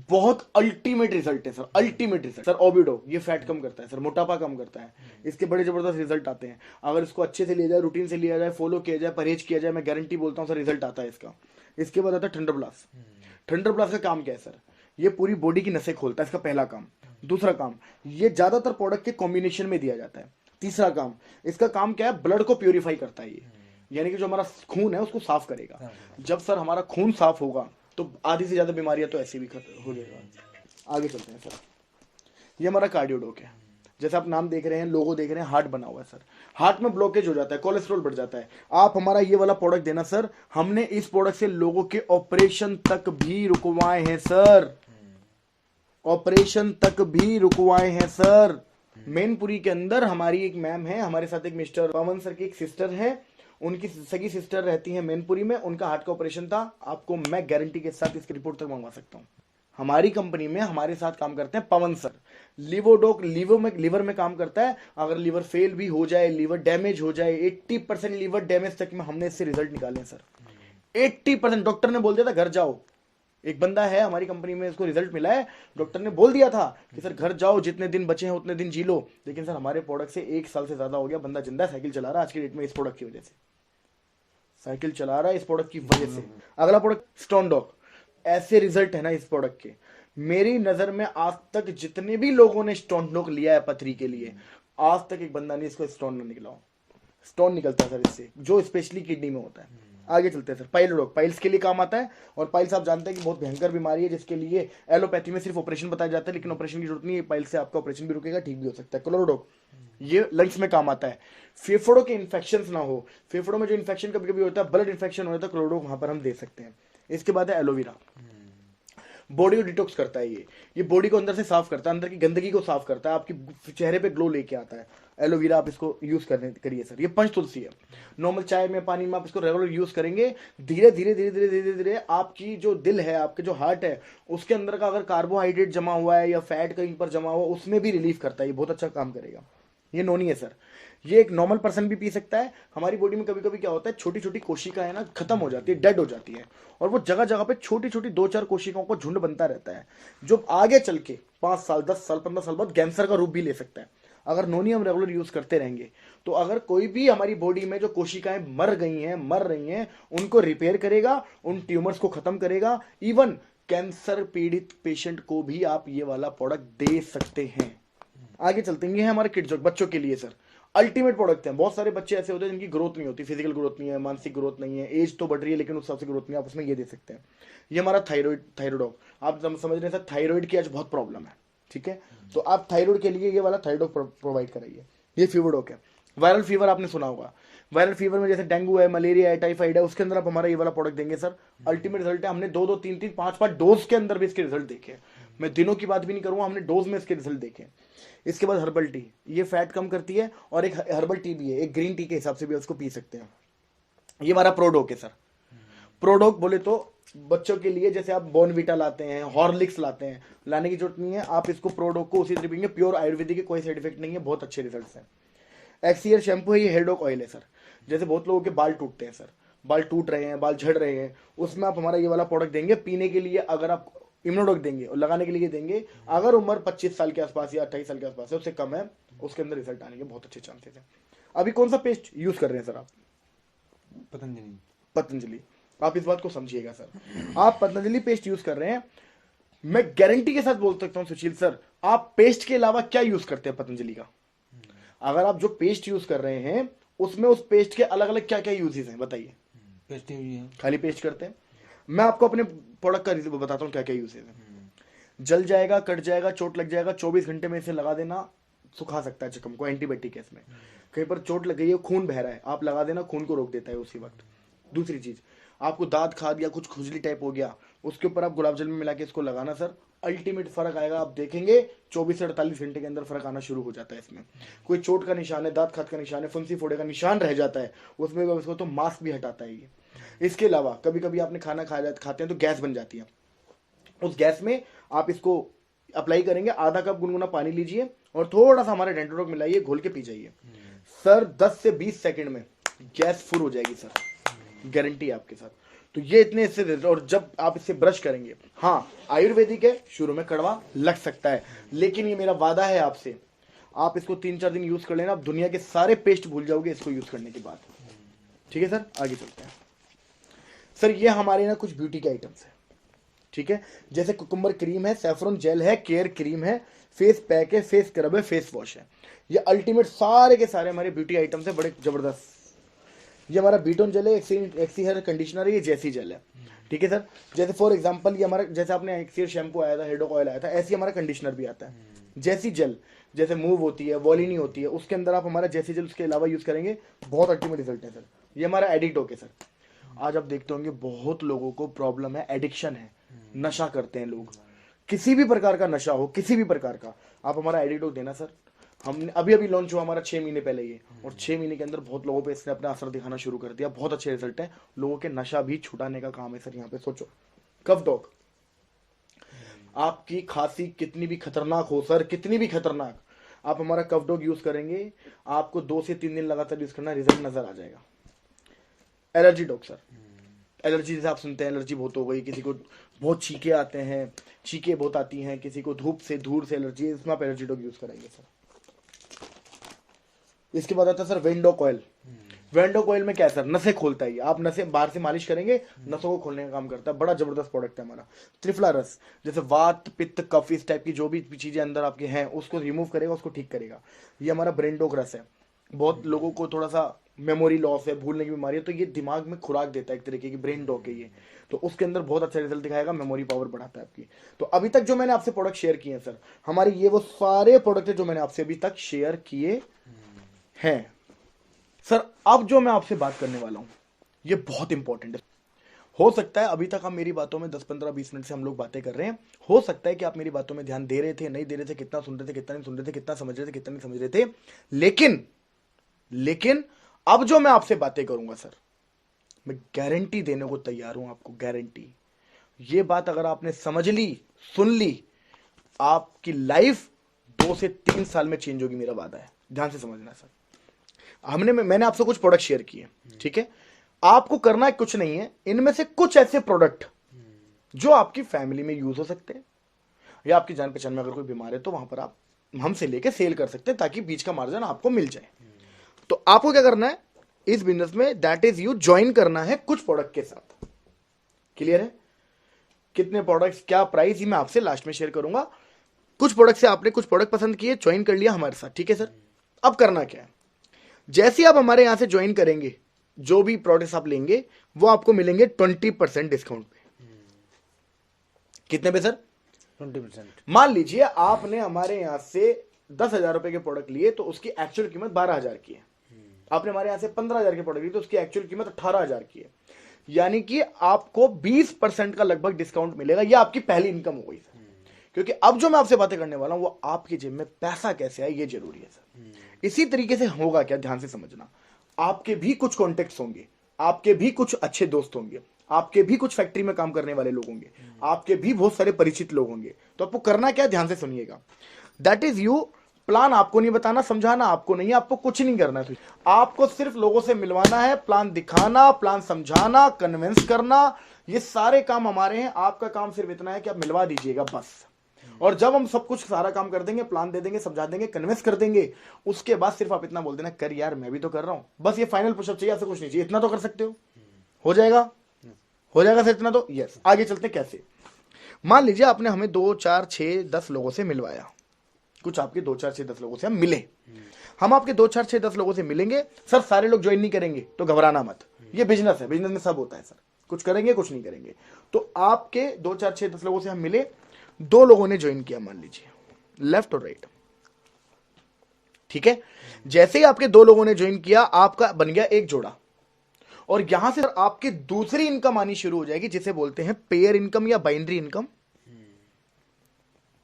बहुत अल्टीमेट रिजल्ट है सर, अल्टीमेट रिजल्ट। सर ओबिडो, ये फैट कम करता है सर, मोटापा कम करता है, इसके बड़े जबरदस्त रिजल्ट आते हैं। अगर इसको अच्छे से लिया जाए, रूटीन से लिया जाए, फॉलो किया जाए, परहेज किया जाए, मैं गारंटी बोलता हूँ सर रिजल्ट आता है इसका। इसके बाद आता है थंडर ब्लास्ट। थंडर ब्लास्ट का काम क्या है सर? ये पूरी बॉडी की नसें खोलता है, इसका पहला काम। दूसरा काम, ये ज्यादातर प्रोडक्ट के कॉम्बिनेशन में दिया जाता है। तीसरा काम, इसका काम क्या है? ब्लड को प्यूरिफाई करता है ये, यानी कि जो हमारा खून है उसको साफ करेगा। जब सर हमारा खून साफ होगा तो आधी से ज्यादा बीमारियां तो ऐसे भी खत्म हो जाएगा। आगे चलते हैं सर। ये हमारा कार्डियोडोक है। जैसे आप नाम देख रहे हैं, लोगो देख रहे हैं, हार्ट बना हुआ है सर। हार्ट में ब्लॉकेज हो जाता है, कोलेस्ट्रॉल बढ़ जाता है। आप हमारा ये वाला प्रोडक्ट देना सर, हमने इस प्रोडक्ट से लोगों के ऑपरेशन तक भी रुकवाए हैं सर, ऑपरेशन तक भी रुकवाए हैं सर। मैनपुरी के अंदर हमारी एक मैम है, हमारे साथ एक मिस्टर पवन सर की एक सिस्टर है, उनकी सगी सिस्टर रहती है मैनपुरी में, उनका हार्ट का ऑपरेशन था। आपको मैं गारंटी के साथ इसकी रिपोर्ट तक मंगवा सकता हूँ। हमारी कंपनी में हमारे साथ काम करते हैं पवन सर। लिवोडोक लीवर में काम करता है। अगर लीवर फेल भी हो जाए, लीवर डैमेज हो जाए, 80% लीवर डैमेज तक में हमने इससे रिजल्ट निकाले हैं सर। 80% डॉक्टर ने बोल दिया था घर जाओ। एक बंदा है हमारी कंपनी में, इसको रिजल्ट मिला है, डॉक्टर ने बोल दिया था कि सर घर जाओ, जितने दिन बचे हैं उतने दिन जी लो। लेकिन सर हमारे प्रोडक्ट से 1 साल से ज्यादा हो गया, बंदा जिंदा साइकिल चला रहा है आज की डेट में, इस प्रोडक्ट की वजह से साइकिल चला रहा है, इस प्रोडक्ट की वजह से। अगला प्रोडक्ट स्टोन डॉग। ऐसे रिजल्ट है ना इस प्रोडक्ट के, मेरी नजर में आज तक जितने भी लोगों ने स्टोन डॉग लिया है पथरी के लिए, आज तक एक बंदा नहीं इसको स्टोन न निकला हो। स्टोन निकलता है सर इससे, जो स्पेशली किडनी में होता है। आगे चलते हैं सर, पाइलोडॉग पाइल्स के लिए काम आता है। और पाइल्स आप जानते हैं कि बहुत भयंकर बीमारी है, जिसके लिए एलोपैथी में सिर्फ ऑपरेशन बताया जाता है, लेकिन ऑपरेशन की जरूरत नहीं है। पाइल्स से आपका ऑपरेशन भी रुकेगा, ठीक भी हो सकता है। क्लोरोडॉग ये लंग्स में काम आता है, फेफड़ों के इन्फेक्शन ना हो, फेफड़ों में जो इन्फेक्शन कभी कभी होता है, ब्लड इन्फेक्शन होता है, क्लोरोडॉग वहां पर हम दे सकते हैं। इसके बाद है एलोवेरा, बॉडी को डिटॉक्स करता है। ये बॉडी को अंदर से साफ करता है, अंदर की गंदगी को साफ करता है, आपकी चेहरे पे ग्लो लेके आता है। एलोवेरा आप इसको यूज करिए सर। ये पंच तुलसी है, नॉर्मल चाय में पानी में आप इसको रेगुलर यूज करेंगे, धीरे धीरे धीरे धीरे धीरे धीरे आपकी जो दिल है, आपके जो हार्ट है, उसके अंदर का अगर कार्बोहाइड्रेट जमा हुआ है या फैट कहीं पर जमा हुआ, उसमें भी रिलीफ करता है। ये बहुत अच्छा काम करेगा। ये नोनी है सर, ये एक नॉर्मल पर्सन भी पी सकता है। हमारी बॉडी में कभी कभी क्या होता है, छोटी छोटी कोशिकाएं ना खत्म हो जाती है, डेड हो जाती है, और वो जगह जगह पे छोटी छोटी 2-4 कोशिकाओं को झुंड बनता रहता है, जो आगे चल के 5 साल 10 साल 15 साल बाद कैंसर का रूप भी ले सकता है। अगर नोनी हम रेगुलर यूज करते रहेंगे तो अगर कोई भी हमारी बॉडी में जो कोशिकाएं मर रही हैं उनको रिपेयर करेगा, उन ट्यूमर्स को खत्म करेगा। इवन कैंसर पीड़ित पेशेंट को भी आप ये वाला प्रोडक्ट दे सकते हैं। आगे चलते हैं, ये है हमारे किड्स बच्चों के लिए सर अल्टीमेट प्रोडक्ट है। बहुत सारे बच्चे ऐसे होते हैं जिनकी ग्रोथ नहीं होती, फिजिकल ग्रोथ नहीं है, मानसिक ग्रोथ नहीं है, एज तो बढ़ रही है लेकिन उस हिसाब से ग्रोथ नहीं है, आप उसमें ये दे सकते हैं। ये हमारा थायराइड, आप समझ रहे हैं सर, थायराइड की आज बहुत प्रॉब्लम है, ठीक है, तो आप थायराइड के लिए ये वाला थायराइड प्रोवाइड कराइए। ये फीवरडॉक है। वायरल फीवर आपने सुना होगा, वायरल फीवर में जैसे डेंगू है, मलेरिया है, टाइफाइड है, उसके अंदर आप हमारा ये वाला प्रोडक्ट देंगे सर, अल्टीमेट रिजल्ट है। हमने 2-2 3-3 5-5 डोज के अंदर भी इसके रिजल्ट देखे। मैं दिनों की बात भी नहीं करूंगा, हमने डोज में इसके रिजल्ट देखे। इसके बाद हर्बल टी, ये फैट कम करती है, और एक हर्बल टी भी है, एक ग्रीन टी के हिसाब से भी उसको पी सकते हैं। ये हमारा प्रोडोक है सर। प्रोडोक बोले तो बच्चों के लिए जैसे आप बॉर्नविटा लाते हैं, हॉर्लिक्स लाते हैं, लाने की जरूरत नहीं है, आप इसको प्रोडोक को उसी तरह पीएंगे। प्योर आयुर्वेदिक है, कोई साइड इफेक्ट नहीं है, बहुत अच्छे रिजल्ट्स हैं। एक्सियर शैम्पू है, ये हेयर डॉक ऑयल है सर। जैसे बहुत लोगों के बाल टूटते हैं सर, बाल टूट रहे हैं, बाल झड़ रहे हैं, उसमें आप हमारा ये वाला प्रोडक्ट देंगे पीने के लिए। अगर आप इम्यूनोडॉक देंगे और लगाने के लिए देंगे, अगर उम्र 25 साल के आसपास या 28 साल के आसपास है, उससे कम है, उसके अंदर रिजल्ट आने के बहुत अच्छे चांसेस हैं। अभी कौन सा पेस्ट यूज कर रहे हैं सर आप? पतंजलि। आप इस बात को समझिएगा सर, आप पतंजलि पेस्ट यूज कर रहे हैं। मैं गारंटी के साथ बोल सकता हूं सुशील सर, आप पेस्ट के अलावा क्या यूज करते हैं पतंजलि का? अगर आप जो पेस्ट यूज कर रहे हैं उसमें उस पेस्ट के अलग अलग क्या क्या यूजेस हैं बताइए? पेस्ट ही है, खाली पेस्ट करते हैं। मैं आपको अपने प्रोडक्ट का बताता हूँ क्या क्या यूजेस है। जल जाएगा, कट जाएगा, चोट लग जाएगा, 24 घंटे में इसे लगा देना, सुखा सकता है जख्म को, एंटीबायोटिक है इसमें। कहीं पर चोट लग गई है, खून बह रहा है, आप लगा देना, खून को रोक देता है उसी वक्त। दूसरी चीज, आपको दांत खाद या कुछ खुजली टाइप हो गया, उसके ऊपर आप गुलाब जल में मिला के इसको लगाना सर, अल्टीमेट फर्क आएगा। आप देखेंगे 24 से 48 घंटे के अंदर फर्क आना शुरू हो जाता है इसमें। कोई चोट का निशान है, दांत खाद का निशान है, फुंसी फोड़े का निशान रह जाता है, उसमें उसको तो मास्क भी हटाता है ये। इसके अलावा कभी कभी आपने खाना खाते हैं तो गैस बन जाती है, उस गैस में आप इसको अप्लाई करेंगे। आधा कप गुनगुना पानी लीजिए और थोड़ा सा हमारे डेंटोडॉक मिलाइए, घोल के पी जाइए सर, 10 से 20 सेकंड में गैस फुल हो जाएगी सर, गारंटी है आपके साथ। तो ये इतने इससे, और जब आप इससे ब्रश करेंगे, हाँ आयुर्वेदिक है, शुरू में कड़वा लग सकता है, लेकिन ये मेरा वादा है आपसे, आप इसको 3-4 दिन यूज कर लेना, आप दुनिया के सारे पेस्ट भूल जाओगे इसको यूज करने के बाद। ठीक है सर, आगे चलते हैं सर। ये हमारे ना कुछ ब्यूटी के आइटम्स है, ठीक है, जैसे कुकुम्बर क्रीम है, सैफरन जेल है, केयर क्रीम है, फेस पैक है, फेस स्क्रब है, फेस वॉश है। ये अल्टीमेट सारे के सारे हमारे ब्यूटी आइटम्स है, बड़े जबरदस्त। ये हमारा बीटोन जेल है, एक्सी हेयर कंडीशनर है, ये जैसी जेल है, ठीक है सर। जैसे फॉर एग्जांपल ये हमारा, जैसे आपने एक्सियर शैम्पू आया था, हेयर डॉक ऑयल आया था, ऐसे हमारा कंडीशनर भी आता है। जैसी जेल जैसे मूव होती है, वॉलिनी होती है, उसके अंदर आप हमारा जैसे जल उसके अलावा यूज करेंगे, बहुत अल्टीमेट रिजल्ट है सर। ये हमारा एडिक्ट है सर। आज आप देखते होंगे बहुत लोगों को प्रॉब्लम है, एडिक्शन है, नशा करते हैं लोग, किसी भी प्रकार का नशा हो, किसी भी प्रकार का, आप हमारा एडिक्ट देना सर। हमने अभी अभी लॉन्च हुआ हमारा 6 महीने पहले ये, और 6 महीने के अंदर बहुत लोगों पे इसने अपना असर दिखाना शुरू कर दिया, बहुत अच्छे रिजल्ट है, लोगों के नशा भी छुटाने का काम है सर यहाँ पे। सोचो कफ डॉग, आपकी खांसी कितनी भी खतरनाक हो सर, कितनी भी खतरनाक, आप हमारा कफ डॉग यूज करेंगे, आपको 2 से 3 दिन लगातार यूज करना, रिजल्ट नजर आ जाएगा। एलर्जी डॉग सर, एलर्जी जैसे आप सुनते हैं एलर्जी बहुत हो गई, किसी को बहुत छींके आते हैं, छींके बहुत आती हैं, किसी को धूप से धूल से एलर्जी है, इसमें आप एलर्जी डॉग यूज करेंगे सर। इसके बाद आता है सर वेंडोक ऑयल। वेंडोक ऑयल में क्या है सर, नसें खोलता है ये, आप नसें बाहर से मालिश करेंगे, नसों को खोलने का काम करता है, बड़ा जबरदस्त प्रोडक्ट है हमारा। त्रिफला रस, जैसे वात पित्त कफ इस टाइप की जो भी चीजें अंदर आपके हैं उसको रिमूव करेगा, उसको ठीक करेगा। ये हमारा ब्रेन डॉग रस है, बहुत लोगों को थोड़ा सा मेमोरी लॉस है, भूलने की बीमारी है, तो ये दिमाग में खुराक देता है एक तरीके की, ब्रेन डॉग है ये, तो उसके अंदर बहुत अच्छा रिजल्ट दिखाएगा, मेमोरी पावर बढ़ाता है आपकी। तो अभी तक जो मैंने आपसे प्रोडक्ट शेयर किए हैं सर, हमारे ये वो सारे प्रोडक्ट है जो मैंने आपसे अभी तक शेयर किए हैं सर। अब जो मैं आपसे बात करने वाला हूं ये बहुत इंपॉर्टेंट है। हो सकता है अभी तक आप मेरी बातों में 10-15-20 मिनट से हम लोग बातें कर रहे हैं, हो सकता है कि आप मेरी बातों में ध्यान दे रहे थे, नहीं दे रहे थे, कितना सुन रहे थे, कितना नहीं सुन रहे थे, कितना समझ रहे थे, कितना नहीं समझ रहे थे, लेकिन अब जो मैं आपसे बातें करूंगा सर, मैं गारंटी देने को तैयार हूं आपको, गारंटी। ये बात अगर आपने समझ ली, सुन ली, आपकी लाइफ 2 से 3 साल में चेंज होगी, मेरा वादा है, ध्यान से समझना सर। मैंने आपसे कुछ प्रोडक्ट शेयर किए, ठीक है, आपको करना कुछ नहीं है, इनमें से कुछ ऐसे प्रोडक्ट जो आपकी फैमिली में यूज हो सकते हैं, या आपकी जान पहचान में अगर कोई बीमार है तो वहां पर आप हमसे लेके सेल कर सकते हैं, ताकि बीच का मार्जिन आपको मिल जाए। तो आपको क्या करना है इस बिजनेस में, दैट इज यू ज्वाइन करना है कुछ प्रोडक्ट के साथ। क्लियर है? कितने प्रोडक्ट्स, क्या प्राइस, ही मैं आपसे लास्ट में शेयर करूंगा। कुछ प्रोडक्ट से आपने कुछ प्रोडक्ट पसंद किए, ज्वाइन कर लिया हमारे साथ, ठीक है सर। अब करना क्या है, जैसे ही आप हमारे यहां से ज्वाइन करेंगे, जो भी प्रोडक्ट्स आप लेंगे वो आपको मिलेंगे 20% डिस्काउंट पे। कितने पे सर? 20%। मान लीजिए आपने हमारे यहां से 10,000 रुपए के प्रोडक्ट लिए तो उसकी एक्चुअल कीमत 12,000 की है। आपने हमारे यहां से 15,000 के प्रोडक्ट लिए तो उसकी एक्चुअल कीमत 18,000 की है। यानी कि आपको 20% का लगभग डिस्काउंट मिलेगा। यह आपकी पहली इनकम हो गई सर, क्योंकि अब जो मैं आपसे बातें करने वाला हूं वो आपकी जेब में पैसा कैसे आए ये जरूरी है सर। इसी तरीके से होगा क्या, ध्यान से समझना, आपके भी कुछ कॉन्टेक्ट्स होंगे, आपके भी कुछ अच्छे दोस्त होंगे, आपके भी कुछ फैक्ट्री में काम करने वाले लोग होंगे, आपके भी बहुत सारे परिचित लोग होंगे। तो आपको करना क्या, ध्यान से सुनिएगा, दैट इज यू, प्लान आपको नहीं बताना, समझाना आपको नहीं है, आपको कुछ नहीं करना है, आपको सिर्फ लोगों से मिलवाना है, प्लान दिखाना, प्लान समझाना, कन्विंस करना, ये सारे काम हमारे हैं। आपका काम सिर्फ इतना है कि आप मिलवा दीजिएगा बस। और जब हम सब कुछ सारा काम कर देंगे, प्लान दे देंगे, समझा देंगे, कन्विंस कर देंगे, उसके बाद सिर्फ आप इतना बोल देना, कर यार मैं भी तो कर रहा हूं, बस ये फाइनल पुशअप चाहिए, आपसे कुछ नहीं चाहिए, इतना तो कर सकते हो जाएगा, हो जाएगा सर इतना तो। यस, आगे चलते कैसे। मान लीजिए आपने हमें 2, 4, 6, 10 लोगों से मिलवाया, कुछ आपके 2, 4, 6, 10 लोगों से हम मिले, हम आपके 2, 4, 6, 10 लोगों से मिलेंगे सर। सारे लोग ज्वाइन नहीं करेंगे तो घबराना मत, ये बिजनेस है, बिजनेस में सब होता है सर, कुछ करेंगे कुछ नहीं करेंगे। तो आपके 2, 4, 6, 10 लोगों से हम मिले, 2 लोगों ने ज्वाइन किया, मान लीजिए लेफ्ट और राइट, ठीक है। जैसे ही आपके 2 लोगों ने ज्वाइन किया, आपका बन गया एक जोड़ा, और यहां से आपकी दूसरी इनकम आनी शुरू हो जाएगी, जिसे बोलते हैं पेयर इनकम या बाइनरी इनकम।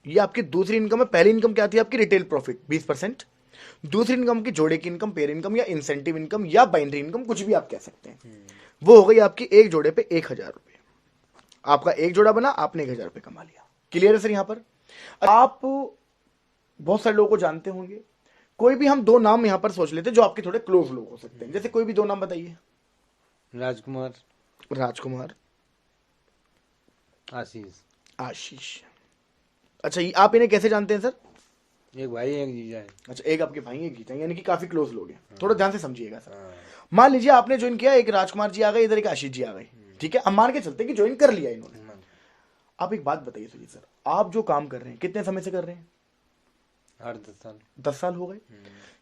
ये आपकी दूसरी इनकम है। पहली इनकम क्या थी आपकी, रिटेल प्रॉफिट 20%, दूसरी इनकम की जोड़े की इनकम, पेयर इनकम या इंसेंटिव इनकम या बाइनरी इनकम, कुछ भी आप कह सकते हैं। वो हो गई आपकी एक जोड़े पे 1,000 रुपए। आपका एक जोड़ा बना, आपने 1,000 रुपए कमा लिया। क्लियर है सर? यहां पर आप बहुत सारे लोगों को जानते होंगे, कोई भी हम 2 नाम यहां पर सोच लेते हैं जो आपके थोड़े क्लोज लोग हो सकते हैं। जैसे कोई भी 2 नाम बताइए। राजकुमार, राजकुमार, आशीष। आशीष। अच्छा, आप इन्हें कैसे जानते हैं सर? एक भाई एक जीजा है। अच्छा, एक आपके भाई एक जीजा, यानी कि काफी क्लोज लोग हैं। थोड़ा ध्यान से समझिएगा सर। मान लीजिए आपने ज्वाइन किया, एक राजकुमार जी आ गए, इधर एक आशीष जी आ गए, ठीक है। अब मान के चलते कि ज्वाइन कर लिया इन्होंने। आप एक बात बताइए सुजीत सर, आप जो काम कर रहे हैं कितने समय से कर रहे हैं? 8-10 साल। 10 साल हो गए।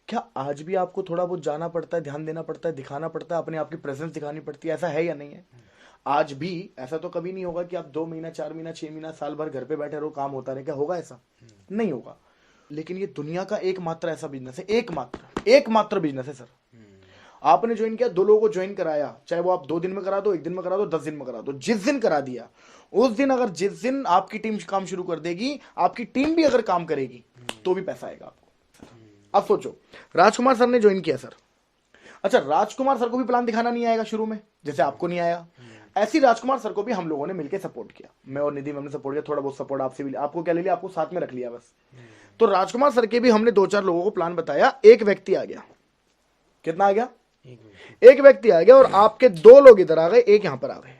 क्या आज भी आपको थोड़ा बहुत जाना पड़ता है, ध्यान देना पड़ता है, दिखाना पड़ता है, अपने आप की प्रेजेंस दिखानी पड़ती है, ऐसा है या नहीं है? आज भी ऐसा तो कभी नहीं होगा कि आप 2 महीना, 4 महीना, 6 महीना, साल भर घर पे बैठे रहो, काम होता रहे, क्या होगा? ऐसा नहीं होगा। लेकिन ये दुनिया का एकमात्र ऐसा बिजनेस है, एकमात्र बिजनेस है सर। आपने ज्वाइन किया, 2 लोगों को ज्वाइन कराया, चाहे वो आप 2 दिन में करा दो, 1 दिन में करा दो, 10 दिन में करा दो, जिस दिन करा दिया उस दिन, अगर जिस दिन आपकी टीम काम शुरू कर देगी, आपकी टीम भी अगर काम करेगी तो भी पैसा आएगा आपको। अब सोचो, राजकुमार सर ने ज्वाइन किया सर, अच्छा राजकुमार सर को भी प्लान दिखाना नहीं आएगा शुरू में, जैसे आपको नहीं आया, ऐसी राजकुमार सर को भी हम लोगों ने मिलकर सपोर्ट किया, मैं और निधि मैम ने सपोर्ट किया, थोड़ा बहुत सपोर्ट आपसे भी, आपको क्या ले लिया, आपको साथ में रख लिया बस। तो राजकुमार सर के भी हमने 2-4 लोगों को प्लान बताया, एक व्यक्ति आ गया, कितना आ गया, एक व्यक्ति आ गया, और आपके 2 लोग इधर आ गए, एक यहां पर आ गए।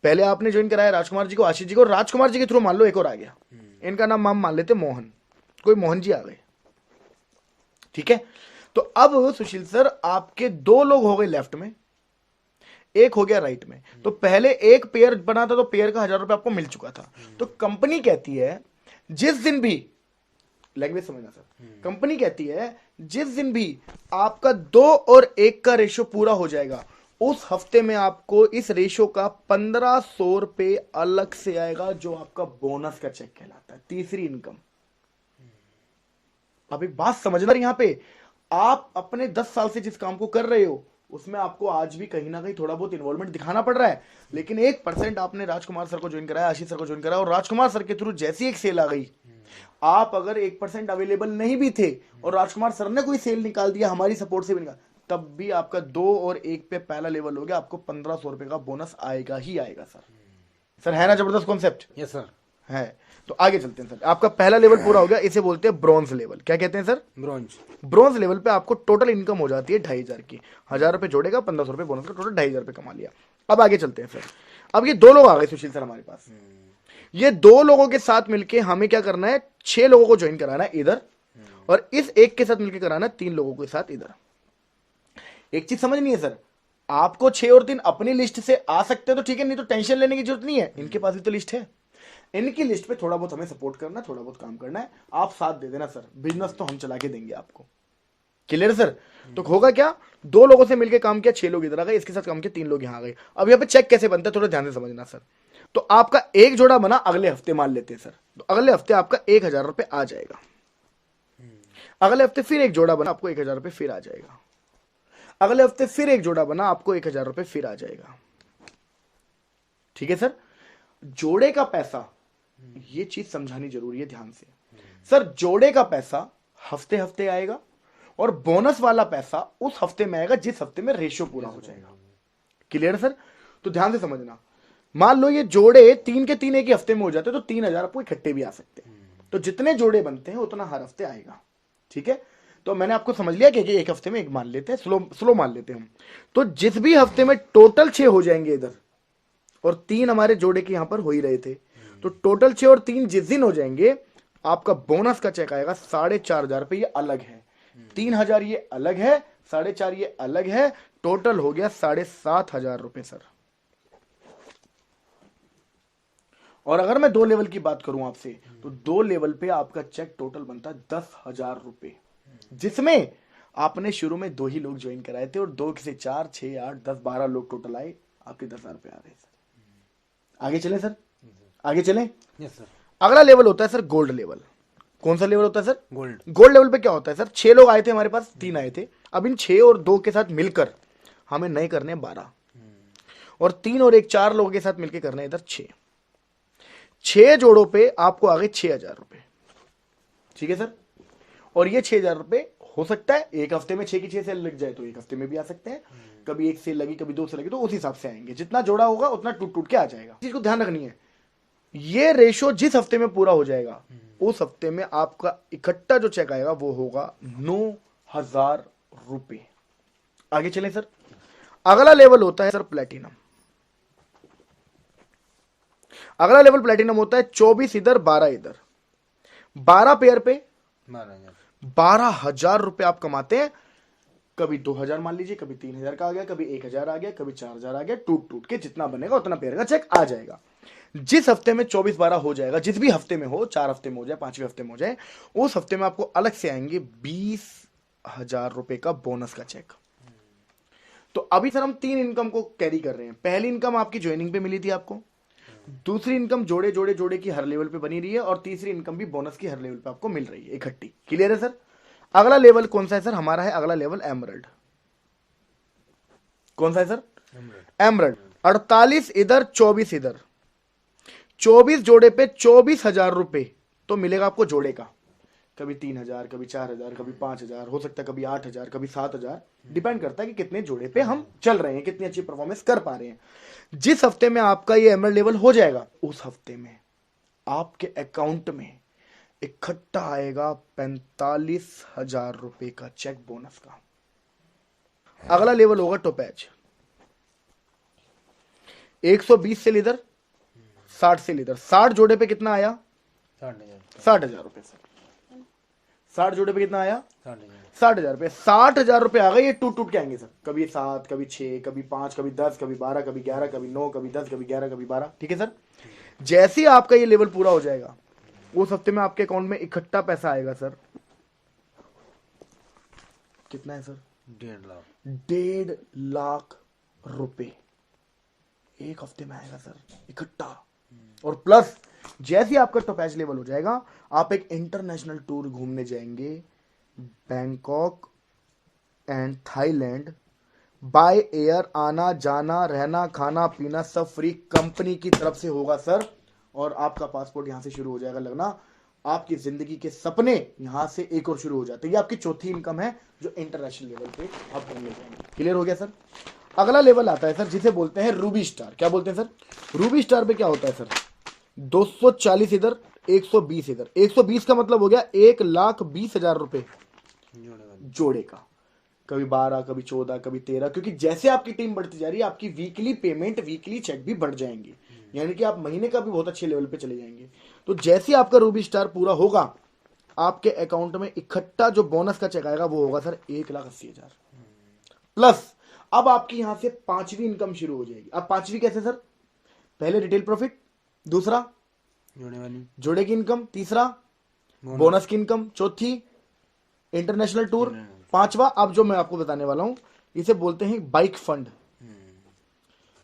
पहले आपने ज्वाइन कराया राजकुमार जी को, आशीष जी को, राजकुमार जी के थ्रू मान लो एक और आ गया, इनका नाम हम मान लेते मोहन, कोई मोहन जी आ गए, ठीक है। तो अब सुशील सर आपके 2 लोग हो गए लेफ्ट में, एक हो गया राइट में। तो पहले एक पेयर बना था, तो पेयर का 1000 रुपए आपको मिल चुका था। तो कंपनी कहती है जिस दिन भी, लैंग्वेज समझना सर, कंपनी कहती है जिस दिन भी आपका 2 और 1 का रेशो पूरा हो जाएगा, उस हफ्ते में आपको इस रेशो का 1500 रुपए अलग से आएगा, जो आपका बोनस का चेक कहलाता है, तीसरी इनकम। अब एक बात समझना, यहां पे आप अपने 10 साल से जिस काम को कर रहे हो उसमें आपको आज भी कहीं ना कहीं थोड़ा बहुत इन्वॉल्वमेंट दिखाना पड़ रहा है, लेकिन 1% आपने राजकुमार सर को ज्वाइन कराया, आशीष सर को ज्वाइन कराया, और राजकुमार सर के थ्रू जैसी एक सेल आ गई, आप अगर 1% अवेलेबल नहीं भी थे और राजकुमार सर ने कोई सेल निकाल दिया, हमारी सपोर्ट से भी निकाल, तब भी आपका 2 और 1 पे पहला लेवल हो गया, आपको 1500 रुपए का बोनस आएगा ही आएगा सर। सर है ना जबरदस्त कॉन्सेप्ट? यस सर है। तो आगे चलते हैं सर, आपका पहला लेवल पूरा हो गया, इसे बोलते हैं ब्रॉन्ज लेवल। क्या कहते हैं सर? ब्रॉन्ज। ब्रॉन्ज लेवल पे आपको टोटल इनकम हो जाती है 2500 की, 1000 रुपए जोड़ेगा, 1500 रुपए बोनस का, टोटल 2500 रुपए कमा लिया। अब आगे चलते हैं सर, अब ये 2 लोग आ गए सुशील सर हमारे पास, ये 2 लोगों के साथ मिलके हमें क्या करना है, 6 लोगों को ज्वाइन कराना है इधर, और इस एक के साथ मिलकर कराना है 3 लोगों के साथ इधर। एक चीज समझनी है सर, आपको 6 और 3 अपनी लिस्ट से आ सकते हैं तो ठीक है, नहीं तो टेंशन लेने की जरूरत नहीं है, इनके पास भी तो लिस्ट है, इनकी लिस्ट पे थोड़ा बहुत हमें सपोर्ट करना है, थोड़ा बहुत काम करना है, आप साथ दे देना सर, बिजनेस तो हम चला के देंगे आपको। Clear sir? तो होगा क्या, 2 लोगों से मिलकर काम किया, 6 लोग इधर आ गए, इसके साथ काम किया, 3 लोग यहां आ गए। अब यहाँ पे चेक कैसे बनता है थोड़ा ध्यान से समझना सर। तो आपका एक जोड़ा बना, अगले हफ्ते मान लेते हैं सर, तो अगले हफ्ते आपका 1000 रुपए आ जाएगा, अगले हफ्ते फिर एक जोड़ा बना, आपको 1000 रुपए फिर आ जाएगा, अगले हफ्ते फिर एक जोड़ा बना, आपको 1000 रुपए फिर आ जाएगा। ठीक है सर? जोड़े का पैसा, ये चीज समझानी जरूरी है ध्यान से सर, जोड़े का पैसा हफ्ते हफ्ते आएगा, और बोनस वाला पैसा उस हफ्ते में आएगा जिस हफ्ते में रेशियो पूरा हो जाएगा। Clear sir? तो ध्यान से समझना, मान लो ये जोड़े 3 के 3 एक ही हफ्ते में हो जाते तो 3000 आपको इकट्ठे भी आ सकते हैं, तो जितने जोड़े बनते हैं उतना हर हफ्ते आएगा। ठीक है? तो मैंने आपको समझ लिया कि एक हफ्ते में एक मान लेते हैं, स्लो मान लेते हैं हम। तो जिस भी हफ्ते में टोटल 6 हो जाएंगे इधर, और 3 हमारे जोड़े के यहां पर हो ही रहे थे, तो टोटल 6 और 3 जिस दिन हो जाएंगे, आपका बोनस का चेक आएगा 4500 रुपए, ये अलग है, 3000 ये अलग है, 4500 ये अलग है, टोटल हो गया 7500 रुपए सर। और अगर मैं 2 लेवल की बात करूं आपसे, तो 2 लेवल पे आपका चेक टोटल बनता है 10,000 रुपए, जिसमें आपने शुरू में 2 ही लोग ज्वाइन कराए थे, और 2 से 4, 6, 8, 10, 12 लोग टोटल आए, आपके 10,000 रुपए आ गए सर। आगे चले सर, आगे चले। Yes sir. अगला लेवल होता है सर गोल्ड लेवल। कौन सा लेवल होता है सर? गोल्ड। गोल्ड लेवल पे क्या होता है सर, 6 लोग आए थे हमारे पास, 3 आए थे, अब इन 6 और 2 के साथ मिलकर हमें नए करने हैं 12, और 3 और 1 4 लोगों के साथ मिलकर करने हैं इधर 6 जोड़ों पे आपको आ गए 6000 रुपए। ठीक है सर? और ये 6000 रुपए हो सकता है एक हफ्ते में 6 की 6 सेल लग जाए तो एक हफ्ते में भी आ सकते हैं, कभी 1 सेल लगी, कभी 2 सेल लगी, तो उस हिसाब से आएंगे, जितना जोड़ा होगा उतना टूट टूट के आ जाएगा। चीज को ध्यान रखनी है, ये रेशो जिस हफ्ते में पूरा हो जाएगा, उस हफ्ते में आपका इकट्ठा जो चेक आएगा वो होगा 9000 रुपए। आगे चलें सर, अगला लेवल होता है सर प्लेटिनम। अगला लेवल प्लेटिनम होता है 24 इधर 12 इधर, 12 पेयर पे 12,000 रुपए आप कमाते हैं। कभी 2000 मान लीजिए, कभी 3000 का आ गया, कभी 1000 आ गया, कभी 4000 आ गया, टूट टूट के जितना बनेगा उतना पेयर का चेक आ जाएगा। जिस हफ्ते में 24-12 हो जाएगा, जिस भी हफ्ते में हो, 4 हफ्ते में हो जाए, 5वें हफ्ते में हो जाए, उस हफ्ते में आपको अलग से आएंगे 20,000 रुपए का बोनस का चेक। तो अभी सर हम 3 इनकम को कैरी कर रहे हैं। पहली इनकम आपकी ज्वाइनिंग पे मिली थी आपको, दूसरी इनकम जोड़े जोड़े जोड़े की हर लेवल पे बनी रही है, और तीसरी इनकम भी बोनस की हर लेवल पे आपको मिल रही है इकट्ठी। क्लियर है सर? अगला लेवल कौन सा है सर? हमारा है अगला लेवल एमरल्ड। कौन सा है सर? एमरल्ड। 48 इधर 24 इधर, 24 जोड़े पे 24,000 रुपए तो मिलेगा आपको जोड़े का। कभी 3,000, कभी 4,000, कभी 5,000, हो सकता है कभी 8,000, कभी 7,000, डिपेंड करता है कि कितने जोड़े पे हम चल रहे हैं, कितनी अच्छी परफॉर्मेंस कर पा रहे हैं। जिस हफ्ते में आपका ये एमरल्ड लेवल हो जाएगा, उस हफ्ते में आपके अकाउंट में इकट्ठा आएगा 45,000 रुपए का चेक बोनस का। अगला लेवल होगा टोपैच। 120 से लीडर, 60 से लीडर। 60 जोड़े पे कितना आया? 60,000 रुपए सर। 60 जोड़े पे कितना आया? 60,000 रुपए। 60,000 रुपए आ गए, ये टूट टूट के आएंगे सर। कभी 7, कभी 6, कभी 5, कभी 10, कभी 12, कभी 11, कभी 9, कभी 10, कभी 11, कभी 12। ठीक है सर? जैसे ही आपका ये लेवल पूरा हो जाएगा, उस हफ्ते में आपके अकाउंट में इकट्ठा पैसा आएगा सर। कितना है सर? 1.5 लाख। 1.5 लाख रुपए एक हफ्ते में आएगा सर इकट्ठा। और प्लस जैसे ही आपका टॉपैच लेवल हो जाएगा, आप एक इंटरनेशनल टूर घूमने जाएंगे, Bangkok and Thailand, by air, आना जाना रहना खाना पीना सब फ्री कंपनी की तरफ से होगा सर। और आपका पासपोर्ट यहां से शुरू हो जाएगा लगना। आपकी जिंदगी के सपने यहां से एक और शुरू हो जाते हैं। ये आपकी चौथी इनकम है जो इंटरनेशनल लेवल पे आप करने जाएंगे। क्लियर हो गया सर? अगला लेवल आता है सर जिसे बोलते हैं रूबी स्टार। क्या बोलते हैं सर? रूबी स्टार पे क्या होता है सर? 240 इधर, 120 इधर। 120 का मतलब हो गया 1,20,000 रुपए जोड़े का। कभी 12, कभी 14, कभी 13, क्योंकि जैसे आपकी टीम बढ़ती जा रही है, आपकी वीकली पेमेंट, वीकली चेक भी बढ़ जाएंगे, यानी कि आप महीने का भी बहुत अच्छे लेवल पे चले जाएंगे। तो जैसे ही आपका रूबी स्टार पूरा होगा, आपके अकाउंट में इकट्ठा जो बोनस का चेक आएगा वो होगा सर 1,80,000 प्लस। अब आपकी यहां से पांचवी इनकम शुरू हो जाएगी। अब पांचवी कैसे सर? पहले रिटेल प्रॉफिट, दूसरा जोड़े की इनकम, तीसरा बोनस की इनकम, चौथी इंटरनेशनल टूर, पांचवा अब जो मैं आपको बताने वाला हूं इसे बोलते हैं बाइक फंड।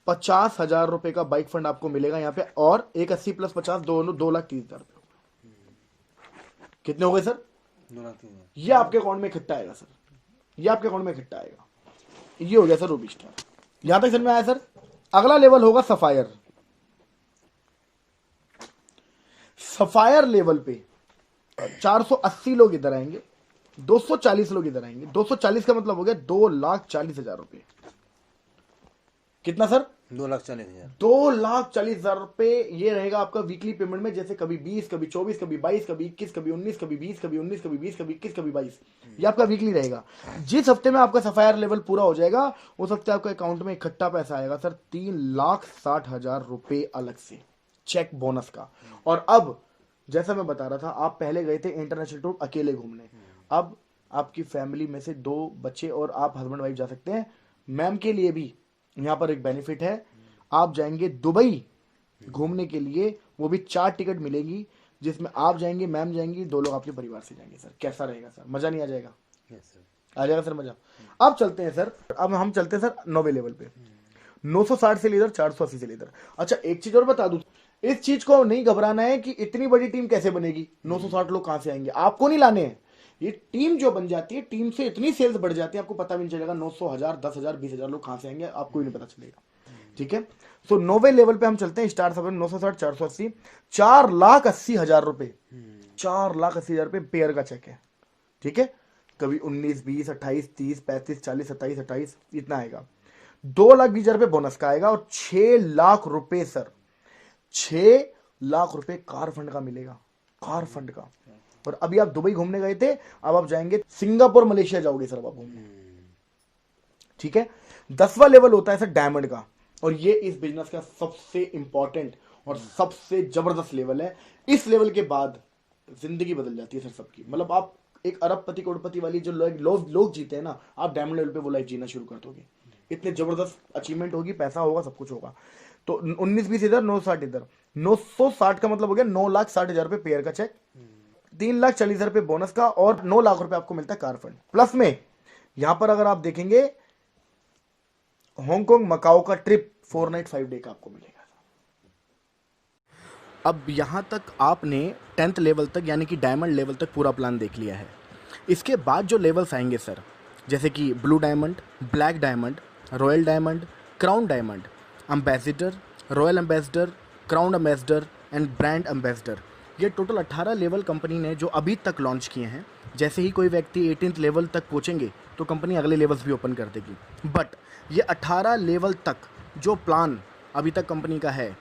50,000 रुपए का बाइक फंड आपको मिलेगा यहाँ पे। और 180 प्लस 50 दोनों 2,30,000 रुपए। कितने हो गए सर? 2,30,000। ये आपके अकाउंट में इकट्ठा आएगा सर। ये आपके अकाउंट में इकट्ठा आएगा। ये हो गया सर रूबी स्टार। यहां तक समझ में आया सर? अगला लेवल होगा सफायर। सफायर लेवल पे 480 लोग इधर आएंगे, 240 लोग इधर आएंगे। 240 का मतलब हो गया 2,40,000 रुपए। कितना सर? 2,40,000। 2,40,000 रुपए ये रहेगा आपका वीकली पेमेंट में। जैसे कभी 20, कभी 24, कभी 22, कभी 21, कभी 19, कभी 20, कभी 19, कभी 20, कभी 21, कभी 22। ये आपका वीकली रहेगा। जिस हफ्ते में आपका सफायर लेवल पूरा हो जाएगा, उस हफ्ते आपके अकाउंट में इकट्ठा पैसा आएगा सर 3,60,000 रुपए अलग से चेक बोनस का। और अब जैसा मैं बता रहा था, आप पहले गए थे इंटरनेशनल टूर अकेले घूमने, अब आपकी फैमिली में से 2 बच्चे और आप हस्बैंड वाइफ जा सकते हैं। मैम के लिए भी यहाँ पर एक बेनिफिट है, आप जाएंगे दुबई घूमने के लिए, वो भी 4 टिकट मिलेगी, जिसमें आप जाएंगे, मैम जाएंगी, 2 लोग आपके परिवार से जाएंगे। सर कैसा रहेगा सर? मजा नहीं आ जाएगा? आ जाएगा सर मजा। अब चलते हैं सर, अब हम चलते हैं सर 9वें लेवल पे। 960 से लेकर 480 से लेकर। अच्छा एक चीज और बता दूं, इस चीज को नहीं घबराना है कि इतनी बड़ी टीम कैसे बनेगी, 960 लोग कहां से आएंगे, आपको नहीं लाने हैं। ये टीम जो बन जाती है, टीम से इतनी सेल्स बढ़ जाती है, आपको पता भी नहीं चलेगा 900, 1000, 10,000, 20,000 लोग कहां से आएंगे, आपको भी नहीं पता चलेगा। ठीक है? सो 9वें लेवल पे हम चलते हैं। स्टार सब 960, 480, 4,80,000 रुपए। 4,80,000 रुपए पेयर का चेक है। ठीक है? कभी 19, 20, 28, 30, 35, 40, 27, 28 इतना आएगा। 2,20,000 रुपए बोनस का आएगा। और 6 लाख रुपए सर, 6 लाख रुपए कार फंड का मिलेगा, कार फंड का। और अभी आप दुबई घूमने गए थे, अब आप जाएंगे सिंगापुर, मलेशिया जाओगे सर आप घूमने। ठीक है? 10वां लेवल होता है सर डायमंड का, और ये इस बिजनेस का सबसे इंपॉर्टेंट और सबसे जबरदस्त लेवल है। इस लेवल के बाद जिंदगी बदल जाती है सर सबकी। मतलब आप एक अरबपति करोड़पति वाली जो लोग जीते हैं ना, आप डायमंड लेवल पे वो लाइफ जीना शुरू कर दोगे। इतने जबरदस्त अचीवमेंट होगी, पैसा होगा, सब कुछ होगा। तो 19-20 इधर, 960 इधर। 960 का मतलब हो गया 9,60,000 रुपए पेयर का चेक, 3,40,000 रुपए बोनस का, और 9 लाख रुपए आपको मिलता है कार फंड। प्लस में यहां पर अगर आप देखेंगे हांगकांग मकाओ का ट्रिप 4 नाइट 5 डे का आपको मिलेगा। अब यहाँ तक आपने 10th लेवल तक यानी कि डायमंड लेवल तक पूरा प्लान देख लिया है। इसके बाद जो लेवल्स आएंगे सर, जैसे कि blue diamond, black diamond, royal diamond, crown diamond, ambassador, royal ambassador, crown ambassador and brand ambassador, ये टोटल 18 लेवल कंपनी ने जो अभी तक लॉन्च किए हैं। जैसे ही कोई व्यक्ति 18th लेवल तक पहुँचेंगे तो कंपनी अगले लेवल्स भी ओपन कर देगी। बट ये 18 लेवल तक जो प्लान अभी तक कंपनी का है,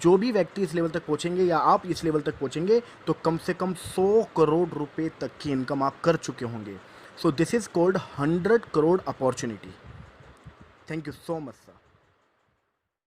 जो भी व्यक्ति इस लेवल तक पहुंचेंगे या आप इस लेवल तक पहुंचेंगे तो कम से कम 100 करोड़ रुपए तक की इनकम आप कर चुके होंगे। So this is called 100 crore opportunity. Thank you so much sir.